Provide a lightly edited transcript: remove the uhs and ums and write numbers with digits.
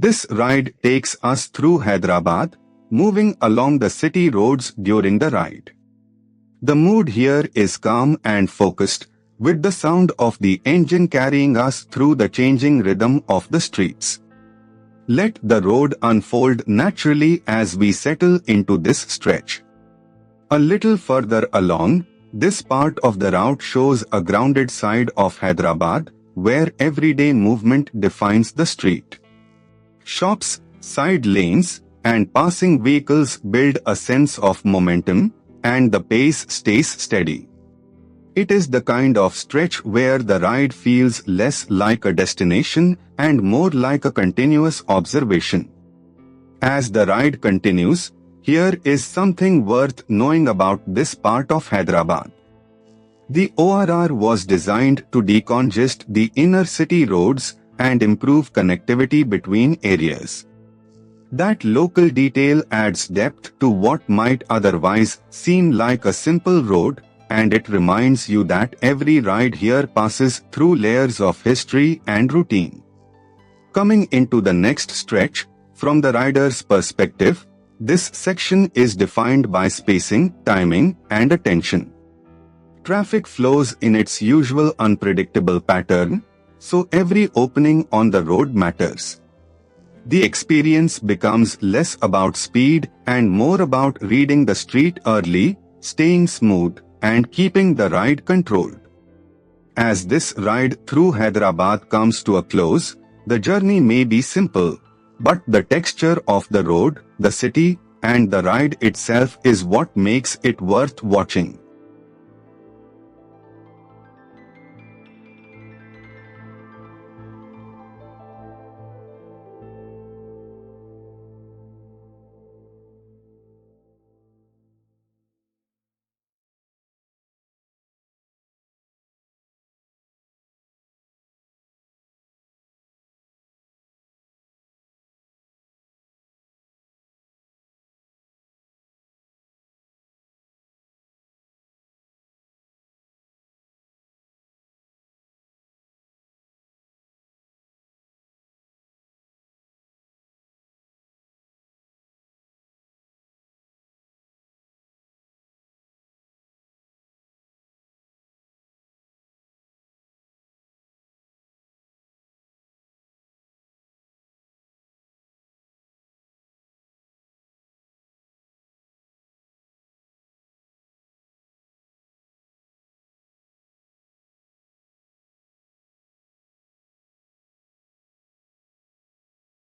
This ride takes us through Hyderabad, moving along the city roads during the ride. The mood here is calm and focused, with the sound of the engine carrying us through the changing rhythm of the streets. Let the road unfold naturally as we settle into this stretch. A little further along, this part of the route shows a grounded side of Hyderabad, where everyday movement defines the street. Shops, side lanes, and passing vehicles build a sense of momentum, and the pace stays steady. It is the kind of stretch where the ride feels less like a destination and more like a continuous observation. As the ride continues, here is something worth knowing about this part of Hyderabad. The ORR was designed to decongest the inner city roads and improve connectivity between areas. That local detail adds depth to what might otherwise seem like a simple road, and it reminds you that every ride here passes through layers of history and routine. Coming into the next stretch, from the rider's perspective, this section is defined by spacing, timing, and attention. Traffic flows in its usual unpredictable pattern, so every opening on the road matters. The experience becomes less about speed and more about reading the street early, staying smooth, and keeping the ride controlled. As this ride through Hyderabad comes to a close, the journey may be simple, but the texture of the road, the city, and the ride itself is what makes it worth watching.